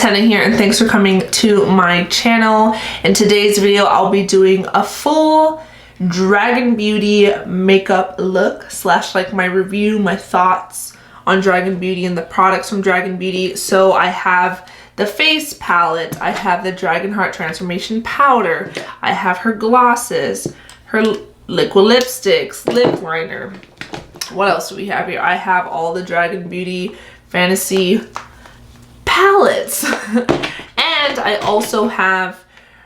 Henna here, and thanks for coming to my channel. In today's video, I'll be doing a full Dragun Beauty makeup look slash like my review, my thoughts on Dragun Beauty and the products from Dragun Beauty. So I have the face palette, I have the Dragunheart transformation powder, I have her glosses, her liquid lipsticks, lip liner. What else do we have here? I have all the Dragun Beauty fantasy palettes. And I also have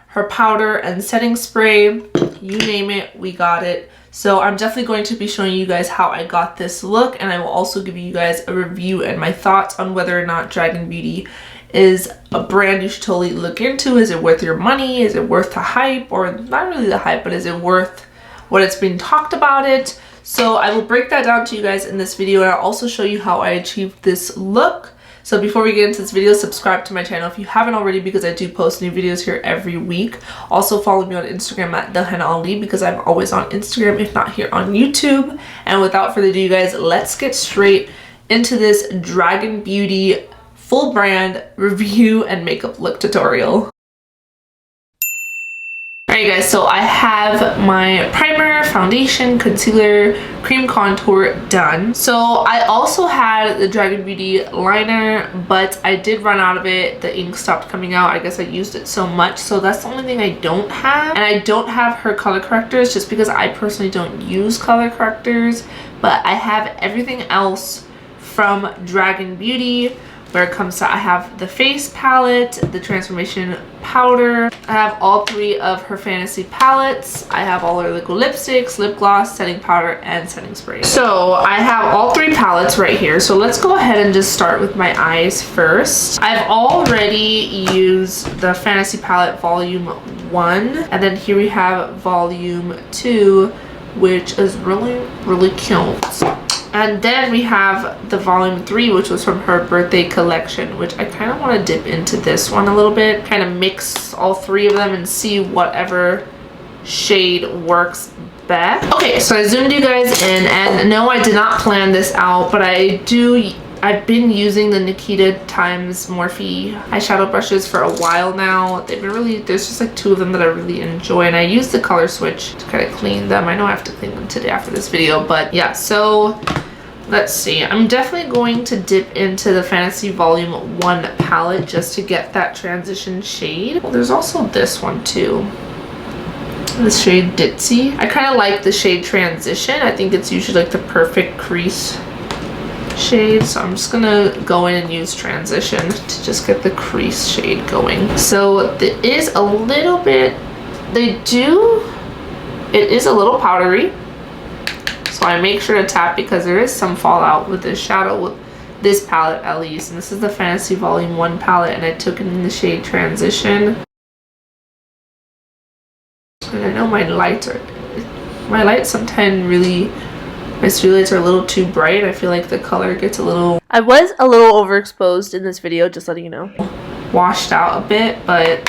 her powder and setting spray. You name it, we got it. So I'm definitely going to be showing you guys how I got this look, and I will also give you guys a review and my thoughts on whether or not Dragun Beauty is a brand you should totally look into. Is it worth your money? Is it worth the hype? Or not really the hype, but is it worth what it's been talked about it? So I will break that down to you guys in this video, and I'll also show you how I achieved this look. So before we get into this video, subscribe to my channel if you haven't already, because I do post new videos here every week. Also follow me on Instagram at Thehennaali, because I'm always on Instagram, if not here on YouTube. And without further ado, you guys, let's get straight into this Dragun Beauty full brand review and makeup look tutorial. Alright guys, so I have my primer, foundation, concealer, cream contour done. So I also had the Dragun Beauty liner, but I did run out of it. The ink stopped coming out. I guess I used it so much, so that's the only thing I don't have. And I don't have her color correctors just because I personally don't use color correctors, but I have everything else from Dragun Beauty. Where it comes to, I have the face palette, the transformation powder, I have all three of her fantasy palettes, I have all her liquid lipsticks, lip gloss, setting powder, and setting spray. So I have all three palettes right here. So let's go ahead and just start with my eyes first. I've already used the fantasy palette volume 1, and then here we have volume 2, which is really cute. And then we have the volume 3, which was from her birthday collection, which I kind of want to dip into this one a little bit, kind of mix all three of them and see whatever shade works best. Okay, so I zoomed you guys in, and no, I did not plan this out, but I've been using the Nikita times Morphe eyeshadow brushes for a while now. They've been really, there's just like 2 of them that I really enjoy, and I use the color switch to kind of clean them. I know I have to clean them today after this video, but yeah, so let's see. I'm definitely going to dip into the Fantasy Volume 1 palette just to get that transition shade. Well, there's also this one too. The shade Ditzy. I kind of like the shade Transition. I think it's usually like the perfect crease shade, so I'm just gonna go in and use Transition to just get the crease shade going. So it is a little bit, it is a little powdery, so I make sure to tap because there is some fallout with this shadow with this palette at least. And this is the Fantasy Volume 1 palette, and I took it in the shade Transition. And I know my lights sometimes really, my studio lights are a little too bright. I feel like the color gets a little, I was a little overexposed in this video, just letting you know. Washed out a bit, but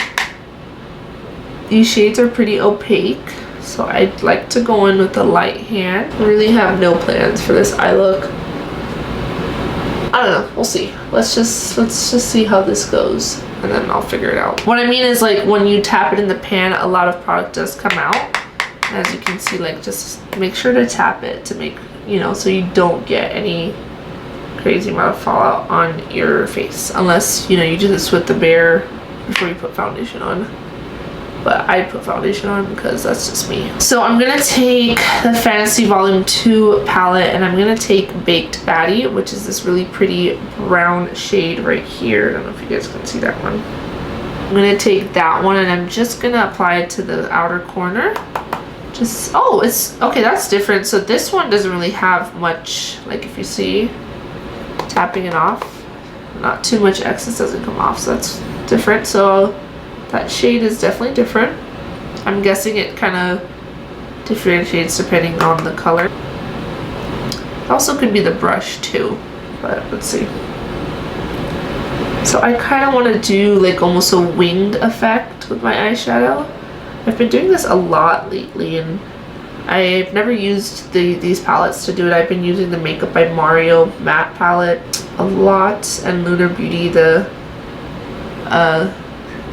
these shades are pretty opaque, so I'd like to go in with a light hand. I really have no plans for this eye look. I don't know, we'll see. Let's just see how this goes, and then I'll figure it out. What I mean is, like, when you tap it in the pan, a lot of product does come out. As you can see, like, just make sure to tap it to make, you know, so you don't get any crazy amount of fallout on your face, unless, you know, you do this with the bare before you put foundation on. But I put foundation on because that's just me. So I'm gonna take the Fantasy Volume 2 palette, and I'm gonna take Baked Baddie, which is this really pretty brown shade right here. I don't know if you guys can see that one. I'm gonna take that one, and I'm just gonna apply it to the outer corner. Just, oh, it's okay, that's different. So this one doesn't really have much, like, if you see, tapping it off, not too much excess doesn't come off, so that's different. So that shade is definitely different. I'm guessing it kind of differentiates depending on the color. It also could be the brush too, but let's see. So I kind of want to do like almost a winged effect with my eyeshadow. I've been doing this a lot lately, and I've never used these palettes to do it. I've been using the Makeup by Mario matte palette a lot, and Lunar Beauty, the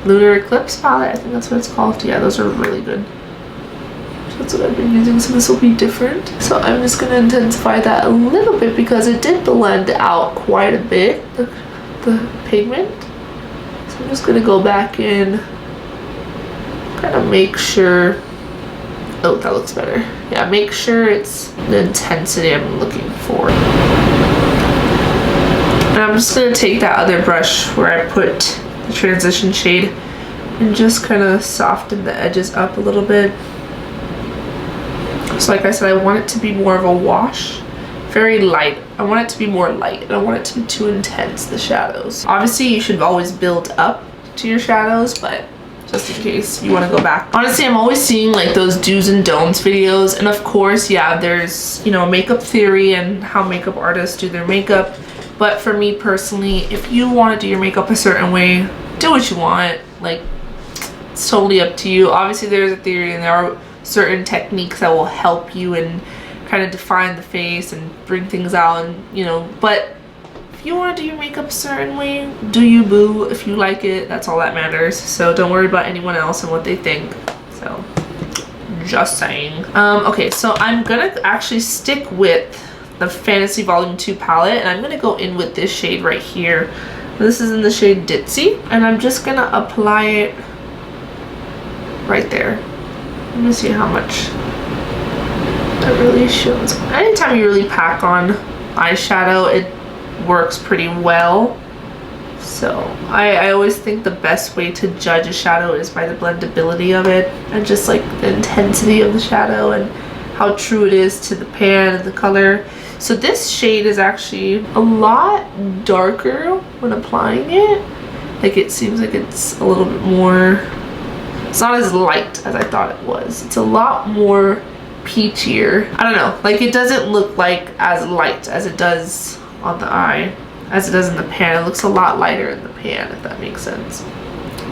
Lunar Eclipse palette. I think that's what it's called. Yeah, those are really good. That's what I've been using, so this will be different. So I'm just going to intensify that a little bit because it did blend out quite a bit, the pigment. So I'm just going to go back in, kind of make sure. Oh, that looks better. Yeah, make sure it's the intensity I'm looking for. And I'm just going to take that other brush where I put the transition shade and just kind of soften the edges up a little bit. So like I said, I want it to be more of a wash, very light. I want it to be more light. I don't want it to be too intense, the shadows. Obviously, you should always build up to your shadows, but just in case you want to go back. Honestly, I'm always seeing like those do's and don'ts videos, and of course, yeah, there's, you know, makeup theory and how makeup artists do their makeup. But for me personally, if you want to do your makeup a certain way, do what you want. Like, it's totally up to you. Obviously, there's a theory and there are certain techniques that will help you and kind of define the face and bring things out, and you know, but if you want to do your makeup a certain way, do you, boo. If you like it, that's all that matters. So don't worry about anyone else and what they think. So just saying. Okay, so I'm gonna actually stick with the Fantasy Volume 2 palette, and I'm gonna go in with this shade right here. This is in the shade Ditzy, and I'm just gonna apply it right there. Let me see how much that really shows. Anytime you really pack on eyeshadow, it works pretty well. So I always think the best way to judge a shadow is by the blendability of it and just like the intensity of the shadow and how true it is to the pan and the color. So this shade is actually a lot darker when applying it. Like, it seems like it's a little bit more, it's not as light as I thought it was. It's a lot more peachier. I don't know, like it doesn't look like as light as it does on the eye as it does in the pan. It looks a lot lighter in the pan, if that makes sense.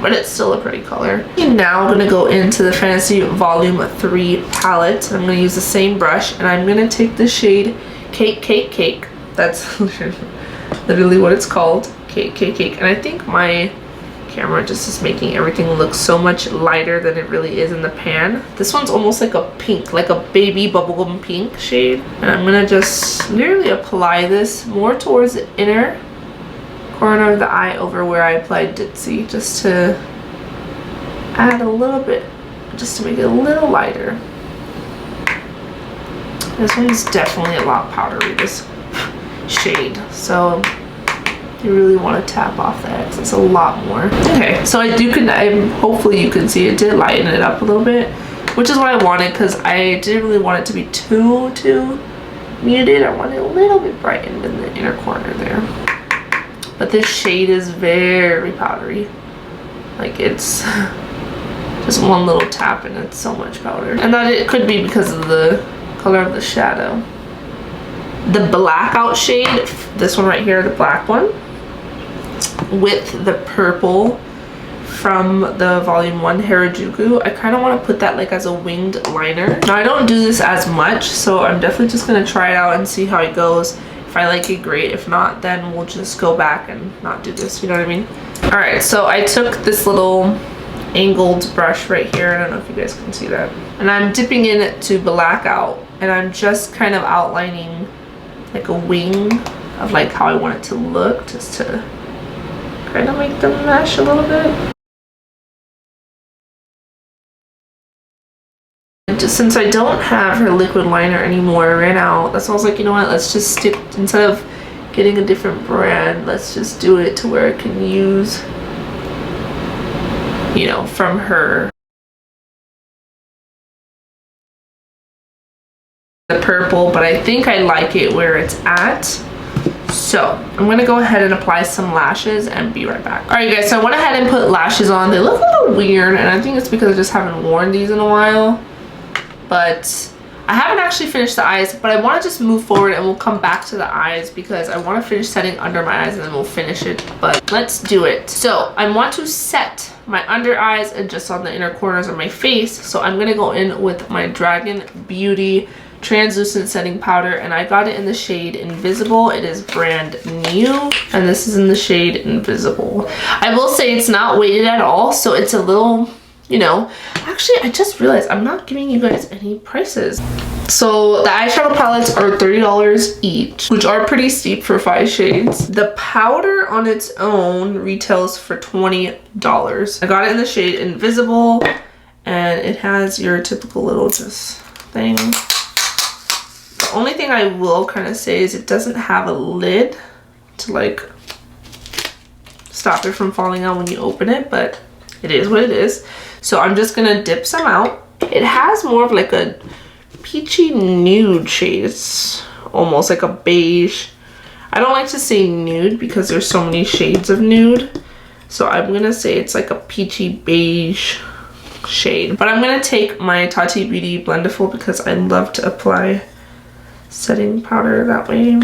But it's still a pretty color. Now I'm gonna go into the Fantasy Volume 3 palette. I'm gonna use the same brush, and I'm gonna take the shade Cake Cake Cake. That's literally what it's called, Cake Cake Cake. And I think my camera just is making everything look so much lighter than it really is in the pan. This one's almost like a pink, like a baby bubblegum pink shade. And I'm gonna just literally apply this more towards the inner corner of the eye over where I applied Ditzy, just to add a little bit, just to make it a little lighter. This one's definitely a lot powdery, this shade, so you really want to tap off the X. It's a lot more. Okay, so hopefully you can see it did lighten it up a little bit, which is what I wanted, because I didn't really want it to be too muted. I wanted a little bit brightened in the inner corner there. But this shade is very powdery. Like, it's just one little tap and it's so much powder. And that it could be because of the color of the shadow. The blackout shade, this one right here, the black one, with the purple from the Volume 1 Harajuku, I kind of want to put that like as a winged liner. Now, I don't do this as much, so I'm definitely just going to try it out and see how it goes. If I like it, great. If not, then we'll just go back and not do this, you know what I mean? Alright, so I took this little angled brush right here. I don't know if you guys can see that. And I'm dipping in it to blackout, and I'm just kind of outlining like a wing of like how I want it to look, just to kind of make them mesh a little bit. And just since I don't have her liquid liner anymore, I ran out. That's why I was like, you know what, let's just stick, instead of getting a different brand, let's just do it to where I can use, you know, from her. The purple, but I think I like it where it's at. So I'm gonna go ahead and apply some lashes and be right back. All right, guys, so I went ahead and put lashes on. They look a little weird, and I think it's because I just haven't worn these in a while. But I haven't actually finished the eyes, but I want to just move forward and we'll come back to the eyes because I want to finish setting under my eyes and then we'll finish it. But let's do it. So I want to set my under eyes and just on the inner corners of my face. So I'm going to go in with my Dragun Beauty translucent setting powder, and I got it in the shade Invisible. It is brand new, and this is in the shade Invisible. I will say it's not weighted at all, so it's a little, you know, actually I just realized I'm not giving you guys any prices. So the eyeshadow palettes are $30 each, which are pretty steep for 5 shades. The powder on its own retails for $20. I got it in the shade Invisible, and it has your typical little just thing. The only thing I will kind of say is it doesn't have a lid to like stop it from falling out when you open it, but it is what it is. So I'm just gonna dip some out. It has more of like a peachy nude shade. It's almost like a beige. I don't like to say nude because there's so many shades of nude, so I'm gonna say it's like a peachy beige shade. But I'm gonna take my Tati Beauty Blendiful because I love to apply setting powder that way.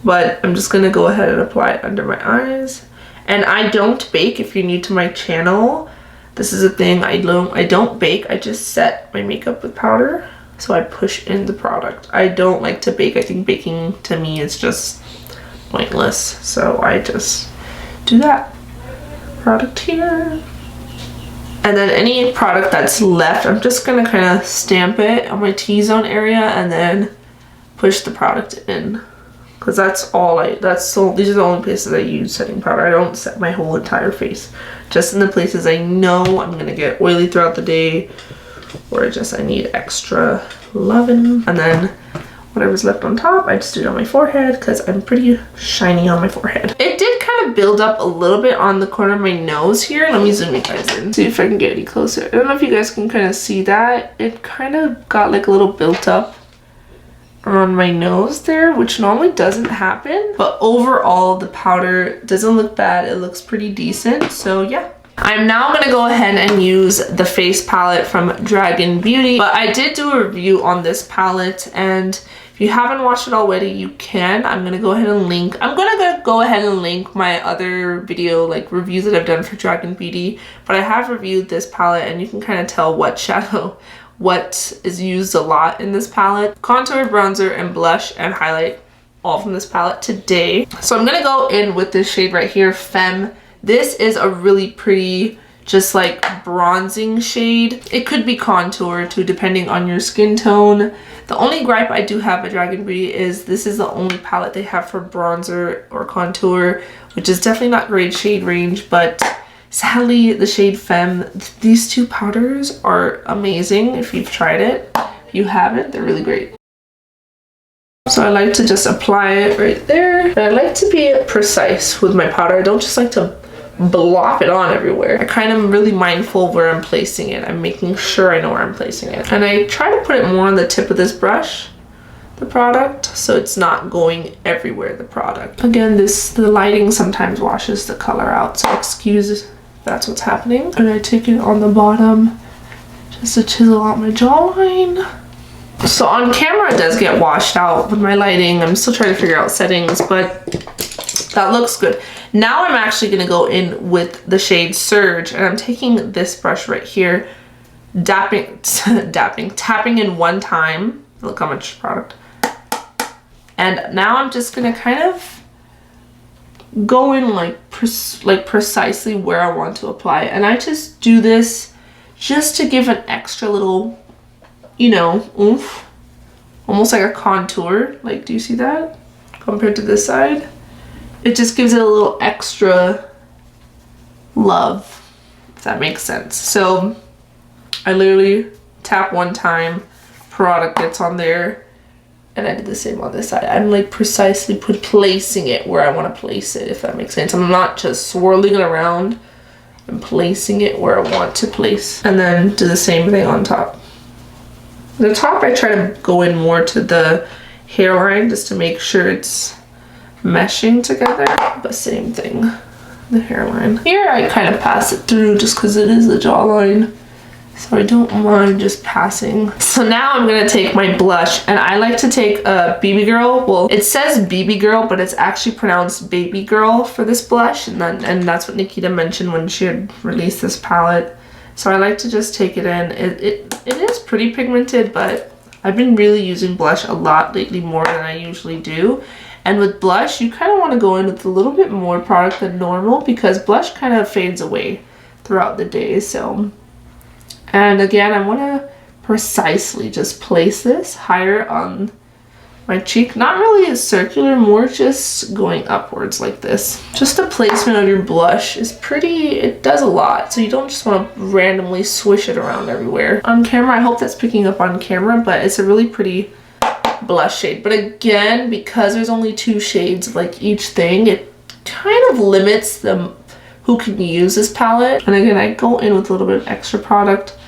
But I'm just gonna go ahead and apply it under my eyes. And I don't bake. If you're new to my channel, this is a thing. I don't bake. I just set my makeup with powder. So I push in the product. I don't like to bake. I think baking to me is just pointless. So I just do that. Product here. And then any product that's left, I'm just gonna kind of stamp it on my T-zone area and then push the product in. Because that's all these are the only places I use setting powder. I don't set my whole entire face. Just in the places I know I'm gonna get oily throughout the day, or just I need extra loving. And then whatever's left on top, I just do it on my forehead because I'm pretty shiny on my forehead. It did kind of build up a little bit on the corner of my nose here. Let me zoom you guys in, see if I can get any closer. I don't know if you guys can kind of see that. It kind of got like a little built up on my nose there, which normally doesn't happen. But overall, the powder doesn't look bad. It looks pretty decent. So yeah. I'm now gonna go ahead and use the face palette from Dragun Beauty. But I did do a review on this palette, and if you haven't watched it already, you can. I'm gonna go ahead and link my other video like reviews that I've done for Dragun Beauty. But I have reviewed this palette, and you can kind of tell what is used a lot in this palette. Contour, bronzer, and blush and highlight, all from this palette today. So I'm gonna go in with this shade right here, Femme. This is a really pretty, just like bronzing shade. It could be contour too, depending on your skin tone. The only gripe I do have at Dragun Beauty is this is the only palette they have for bronzer or contour, which is definitely not great shade range, but sadly the shade Femme, these two powders are amazing if you've tried it. If you haven't, they're really great. So I like to just apply it right there. And I like to be precise with my powder. I don't just like to blop it on everywhere. I kind of really mindful where I'm placing it. I'm making sure I know where I'm placing it. And I try to put it more on the tip of this brush, the product, so it's not going everywhere, the product. Again, the lighting sometimes washes the color out, so excuse if that's what's happening. And I take it on the bottom just to chisel out my jawline. So on camera it does get washed out with my lighting. I'm still trying to figure out settings, but that looks good. Now I'm actually gonna go in with the shade Surge, and I'm taking this brush right here, tapping in one time. Look how much product. And now I'm just gonna kind of go in like precisely where I want to apply it. And I just do this just to give an extra little, you know, oomph. Almost like a contour. Like, do you see that? Compared to this side. It just gives it a little extra love, if that makes sense. So I literally tap one time, product gets on there, and I did the same on this side. I'm like precisely placing it where I want to place it, if that makes sense. I'm not just swirling it around. I'm placing it where I want to place. And then do the same thing on top. The top, I try to go in more to the hairline just to make sure it's meshing together, but same thing, the hairline. Here I kind of pass it through just because it is the jawline, so I don't mind just passing. So now I'm gonna take my blush, and I like to take a BB Girl. Well, it says BB Girl, but it's actually pronounced Baby Girl for this blush, and that's what Nikita mentioned when she had released this palette. So I like to just take it in. It is pretty pigmented, but I've been really using blush a lot lately, more than I usually do. And with blush, you kind of want to go in with a little bit more product than normal because blush kind of fades away throughout the day. So, and again, I want to precisely just place this higher on my cheek. Not really circular, more just going upwards like this. Just the placement of your blush is pretty, it does a lot. So you don't just want to randomly swish it around everywhere. On camera, I hope that's picking up on camera, but it's a really pretty blush shade. But again, because there's only 2 shades of like each thing, it kind of limits them who can use this palette. And again, I go in with a little bit of extra product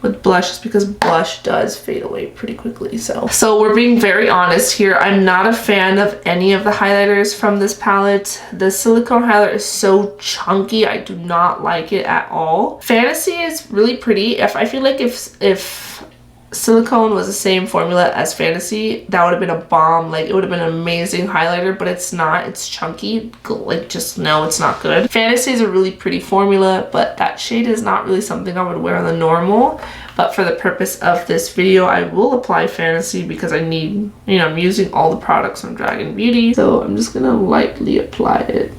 with blush just because blush does fade away pretty quickly. So we're being very honest here. I'm not a fan of any of the highlighters from this palette. The silicone highlighter is so chunky. I do not like it at all. Fantasy is really pretty. I feel like if silicone was the same formula as Fantasy, that would have been a bomb. Like, it would have been an amazing highlighter, but it's not. It's chunky. Like, just no, it's not good. Fantasy is a really pretty formula, but that shade is not really something I would wear on the normal. But for the purpose of this video, I will apply Fantasy because I need, you know, I'm using all the products from Dragun Beauty. So I'm just gonna lightly apply it.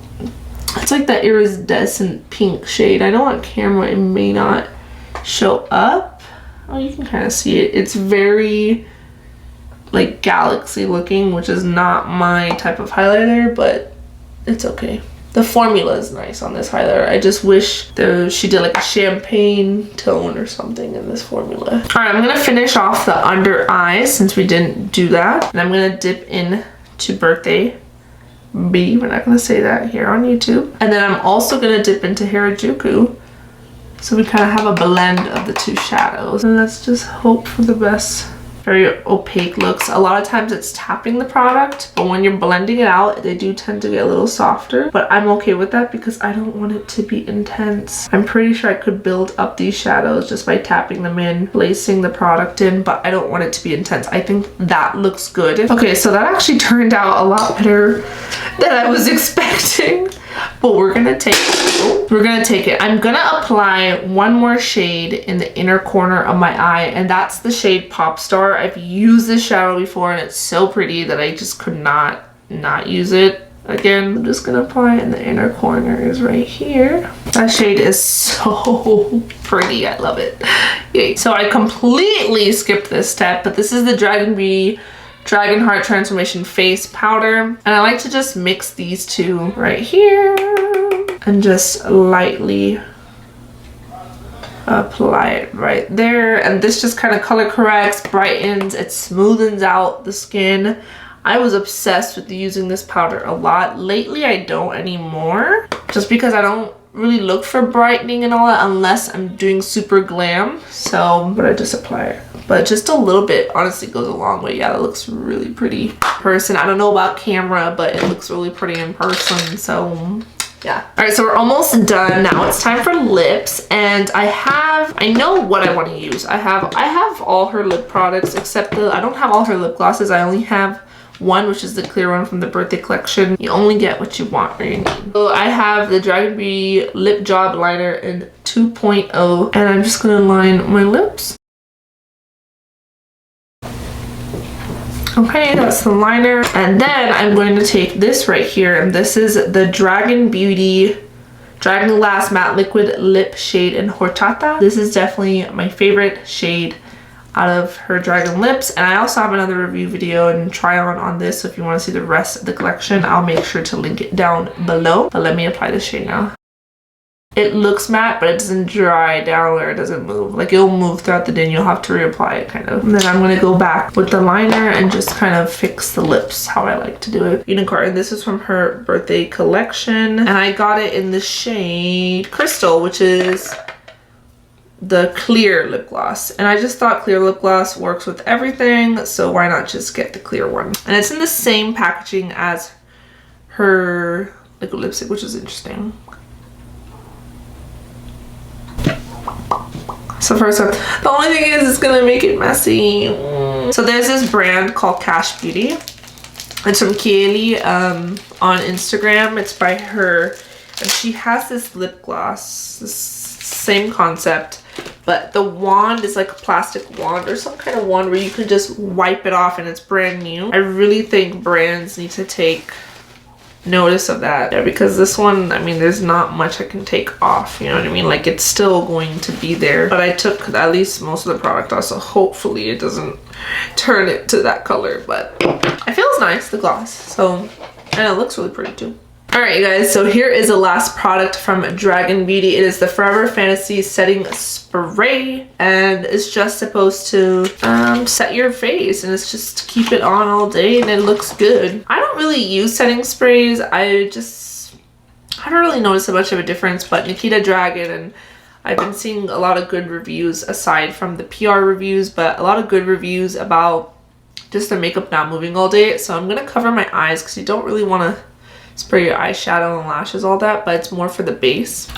It's like that iridescent pink shade. I know on camera it may not show up. Oh, you can kind of see it. It's very like galaxy looking, which is not my type of highlighter, but it's okay. The formula is nice on this highlighter. I just wish she did like a champagne tone or something in this formula. All right, I'm gonna finish off the under eyes since we didn't do that. And I'm gonna dip in to Birthday B. We're not gonna say that here on YouTube. And then I'm also gonna dip into Harajuku. So we kind of have a blend of the 2 shadows. And let's just hope for the best. Very opaque looks. A lot of times it's tapping the product, but when you're blending it out, they do tend to get a little softer. But I'm okay with that because I don't want it to be intense. I'm pretty sure I could build up these shadows just by tapping them in, placing the product in, but I don't want it to be intense. I think that looks good. Okay, so that actually turned out a lot better than I was expecting. But we're gonna take it. I'm gonna apply one more shade in the inner corner of my eye, and that's the shade Pop Star. I've used this shadow before and it's so pretty that I just could not use it. Again, I'm just gonna apply it in the inner corners right here. That shade is so pretty. I love it. Yay. So I completely skipped this step, but this is the Dragun Beauty Dragunheart Transformation Face Powder. And I like to just mix these 2 right here and just lightly apply it right there. And this just kind of color corrects, brightens, it smoothens out the skin. I was obsessed with using this powder a lot. Lately, I don't anymore, just because I don't really look for brightening and all that unless I'm doing super glam. So, but I just apply it. But just a little bit honestly goes a long way. Yeah, that looks really pretty in person. I don't know about camera, but it looks really pretty in person. So yeah. All right, so we're almost done. Now it's time for lips, and I know what I want to use. I have all her lip products except I don't have all her lip glosses. I only have one, which is the clear one from the birthday collection. You only get what you want or you need. So I have the Dragun Beauty Lip Job Liner in 2.0, and I'm just gonna line my lips. Okay, that's the liner. And then I'm going to take this right here, and this is the Dragun Beauty Dragon Glass Matte Liquid Lip Shade in Horchata. This is definitely my favorite shade out of her Dragun lips, and I also have another review video and try on this, so if you want to see the rest of the collection, I'll make sure to link it down below. But let me apply this shade now. It looks matte, but it doesn't dry down or it doesn't move. Like, it'll move throughout the day and you'll have to reapply it kind of. And then I'm going to go back with the liner and just kind of fix the lips how I like to do it. Unicorn, and this is from her birthday collection, and I got it in the shade Crystal, which is the clear lip gloss. And I just thought clear lip gloss works with everything, so why not just get the clear one? And it's in the same packaging as her liquid lipstick, which is interesting. So first up, the only thing is it's gonna make it messy. So there's this brand called Cash Beauty. It's from Kieli on Instagram. It's by her, and she has this lip gloss, this same concept, but the wand is like a plastic wand or some kind of wand where you can just wipe it off and it's brand new. I really think brands need to take notice of that. Yeah, because this one, I mean, there's not much I can take off, you know what I mean? Like, it's still going to be there, but I took at least most of the product off, so hopefully it doesn't turn it to that color. But it feels nice, the gloss, so, and it looks really pretty too. Alright guys, so here is the last product from Dragun Beauty. It is the Forever Fantasy Setting Spray, and it's just supposed to set your face, and it's just to keep it on all day, and it looks good. I don't really use setting sprays. I don't really notice much of a difference, but Nikita Dragun, and I've been seeing a lot of good reviews aside from the PR reviews, but a lot of good reviews about just the makeup not moving all day. So I'm gonna cover my eyes because you don't really want to spray your eyeshadow and lashes all that, but it's more for the base.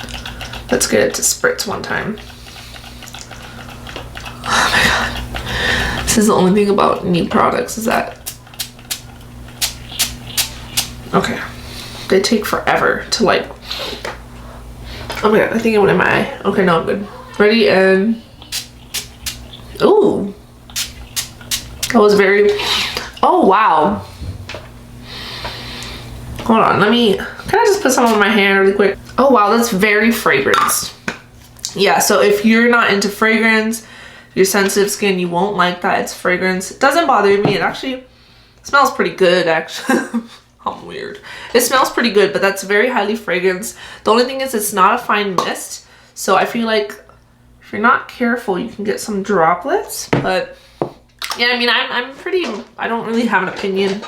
Let's get it to spritz one time. Oh my god. This is the only thing about new products is that, okay, they take forever to like, oh my god, I think it went in my eye. Okay, no, I'm good. Ready, and, ooh. That was very, oh wow. Hold on, can I just put some on my hand really quick? Oh wow, that's very fragranced. Yeah, so if you're not into fragrance, your sensitive skin, you won't like that. It's fragrance. It doesn't bother me. It actually smells pretty good, actually. I'm weird. It smells pretty good, but that's very highly fragranced. The only thing is it's not a fine mist, so I feel like if you're not careful, you can get some droplets. But yeah, I mean, I don't really have an opinion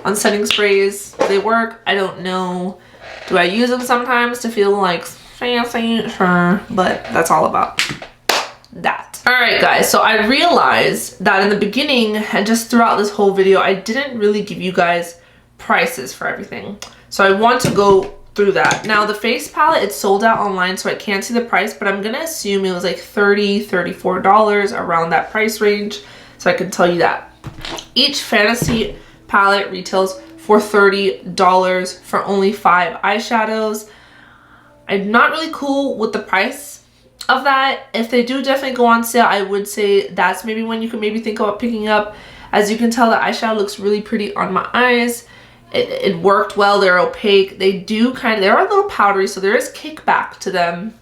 on setting sprays. They work. I don't know. Do I use them sometimes to feel like fancy? Sure, but that's all about that. All right, guys, so I realized that in the beginning and just throughout this whole video, I didn't really give you guys prices for everything. So I want to go through that. Now, the face palette, it's sold out online, so I can't see the price, but I'm gonna assume it was like $30, $34, around that price range, so I can tell you that. Each Fantasy palette retails for $30 for only 5 eyeshadows. I'm not really cool with the price of that. If they do definitely go on sale, I would say that's maybe when you can maybe think about picking up. As you can tell, the eyeshadow looks really pretty on my eyes. It worked well. They're opaque. They're a little powdery, so there is kickback to them.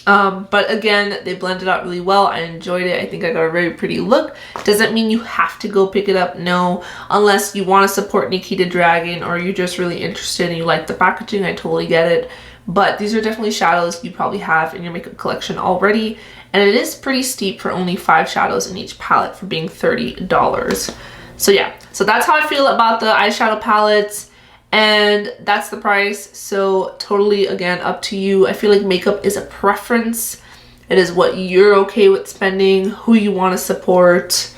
But again, they blended out really well. I enjoyed it. I think I got a very pretty look. Doesn't mean you have to go pick it up, no, unless you want to support Nikita Dragun or you're just really interested and you like the packaging. I totally get it. But these are definitely shadows you probably have in your makeup collection already, and it is pretty steep for only 5 shadows in each palette for being $30. So yeah, so that's how I feel about the eyeshadow palettes. And that's the price, so totally, again, up to you. I feel like makeup is a preference. It is what you're okay with spending, who you want to support.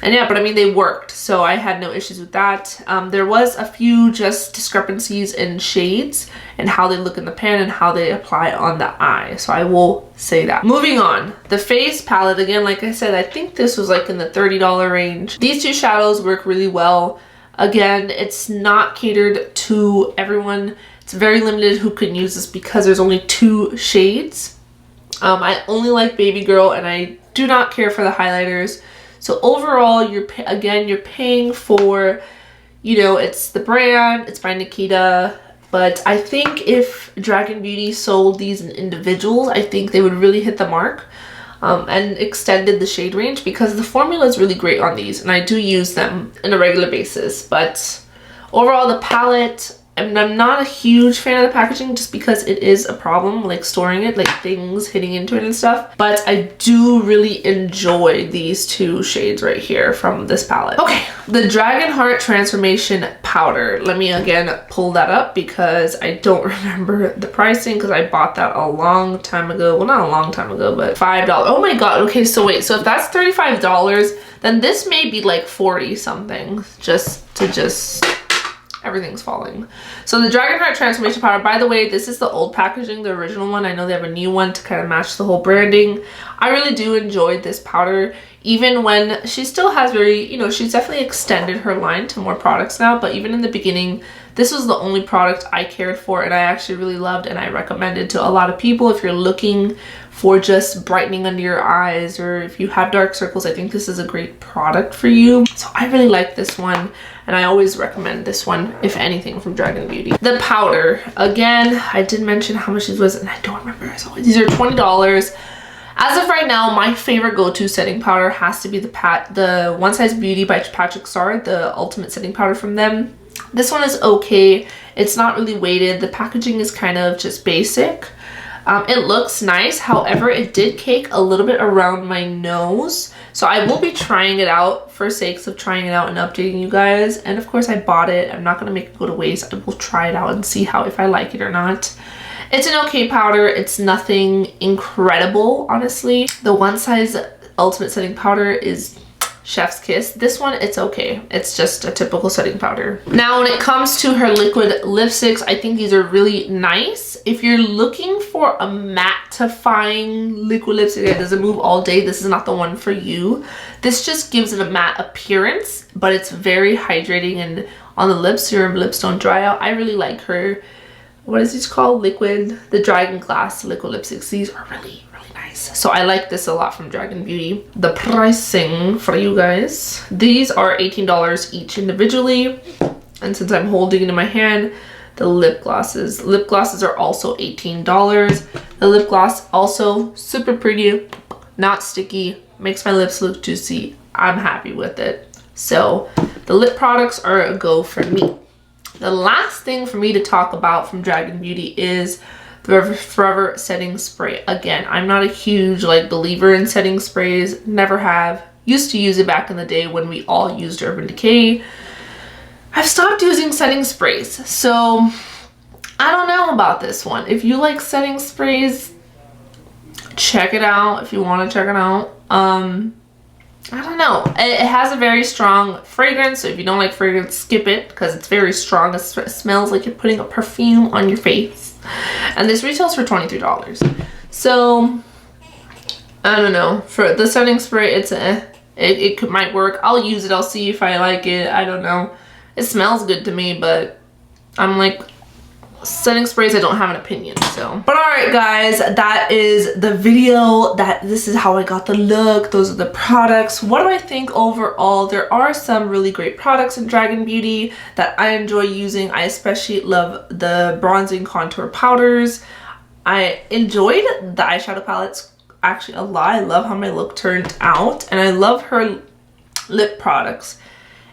And yeah, but I mean, they worked, so I had no issues with that. There was a few just discrepancies in shades and how they look in the pan and how they apply on the eye, so I will say that. Moving on, the face palette, again, like I said, I think this was like in the $30 range. These 2 shadows work really well. Again, it's not catered to everyone. It's very limited who can use this because there's only 2 shades. I only like Baby Girl, and I do not care for the highlighters. So overall, you're paying for, you know, it's the brand, it's by Nikita. But I think if Dragun Beauty sold these in individuals, I think they would really hit the mark. And extended the shade range, because the formula is really great on these and I do use them on a regular basis. But overall, the palette, I'm not a huge fan of the packaging just because it is a problem, like storing it, like things hitting into it and stuff. But I do really enjoy these 2 shades right here from this palette. Okay, the Dragunheart Transformation Powder. Let me again pull that up because I don't remember the pricing because I bought that a long time ago. Well, not a long time ago, but $5. Oh my god, okay, so wait, so if that's $35, then this may be like 40 something, everything's falling. So the Dragunheart Transformation Powder, by the way, this is the old packaging, the original one. I know they have a new one to kind of match the whole branding. I really do enjoy this powder, even when she still has very, you know, she's definitely extended her line to more products now, but even in the beginning, This was the only product I cared for and I actually really loved, and I recommended to a lot of people. If you're looking for just brightening under your eyes, or if you have dark circles, I think this is a great product for you. So I really like this one, and I always recommend this one, if anything, from Dragun Beauty. The powder, again, I did mention how much this was, and I don't remember. So these are $20. As of right now, my favorite go-to setting powder has to be the One Size Beauty by Patrick Starrr, the ultimate setting powder from them. This one is okay. It's not really weighted. The packaging is kind of just basic. It looks nice, however, it did cake a little bit around my nose. So I will be trying it out for sakes of trying it out and updating you guys. And of course I bought it. I'm not going to make it go to waste. I will try it out and see if I like it or not. It's an okay powder. It's nothing incredible, honestly. The One Size Ultimate Setting Powder is chef's kiss. This one, it's okay. It's just a typical setting powder. Now, when it comes to her liquid lipsticks, I think these are really nice. If you're looking for a mattifying liquid lipstick that doesn't move all day, this is not the one for you. This just gives it a matte appearance, but it's very hydrating, and on the lips, your lips don't dry out. I really like her, what is this called? The Dragon Glass liquid lipsticks. These are really nice. So I like this a lot from Dragun Beauty. The pricing for you guys, these are $18 each individually, and since I'm holding it in my hand, the lip glosses are also $18. The lip gloss also super pretty, not sticky, makes my lips look juicy. I'm happy with it. So the lip products are a go for me. The last thing for me to talk about from Dragun Beauty is the Forever Setting Spray. Again, I'm not a huge believer in setting sprays, never have. Used to use it back in the day when we all used Urban Decay. I've stopped using setting sprays, so I don't know about this one. If you like setting sprays, check it out if you want to check it out. I don't know. It has a very strong fragrance, so if you don't like fragrance, skip it because it's very strong. It smells like you're putting a perfume on your face. And this retails for $23. So, I don't know. For the setting spray, it might work. I'll use it. I'll see if I like it. I don't know. It smells good to me, but I'm like, setting sprays, I don't have an opinion. So, but all right guys, that is the video. This is how I got the look. Those are the products. What do I think overall? There are some really great products in Dragun Beauty that I enjoy using. I especially love the bronzing contour powders. I enjoyed the eyeshadow palettes actually a lot. I love how my look turned out, and I love her lip products.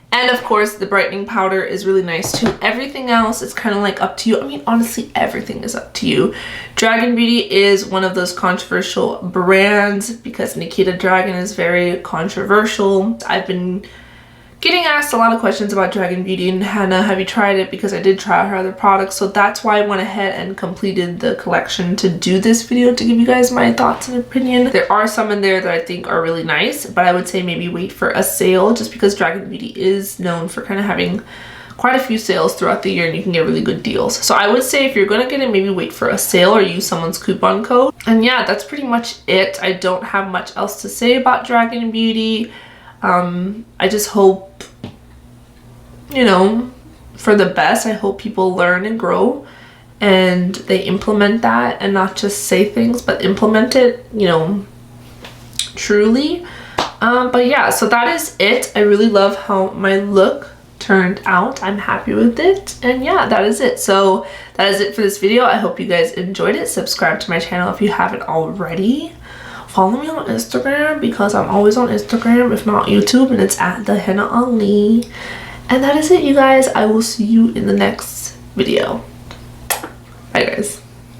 And of course, the brightening powder is really nice too. Everything else is kind of like up to you. I mean, honestly, everything is up to you. Dragun Beauty is one of those controversial brands because Nikita Dragun is very controversial. I've been getting asked a lot of questions about Dragun Beauty and Hannah, have you tried it? Because I did try her other products. So that's why I went ahead and completed the collection to do this video to give you guys my thoughts and opinion. There are some in there that I think are really nice, but I would say maybe wait for a sale just because Dragun Beauty is known for kind of having quite a few sales throughout the year and you can get really good deals. So I would say if you're going to get it, maybe wait for a sale or use someone's coupon code. And yeah, that's pretty much it. I don't have much else to say about Dragun Beauty. I just hope, you know, for the best. I hope people learn and grow and they implement that and not just say things but implement it, you know, truly. But yeah, so that is it. I really love how my look turned out. I'm happy with it, and yeah, that is it. So that is it for this video. I hope you guys enjoyed it. Subscribe to my channel if you haven't already. Follow me on Instagram because I'm always on Instagram, if not YouTube, and it's at Thehennaali. And that is it, you guys. I will see you in the next video. Bye, guys.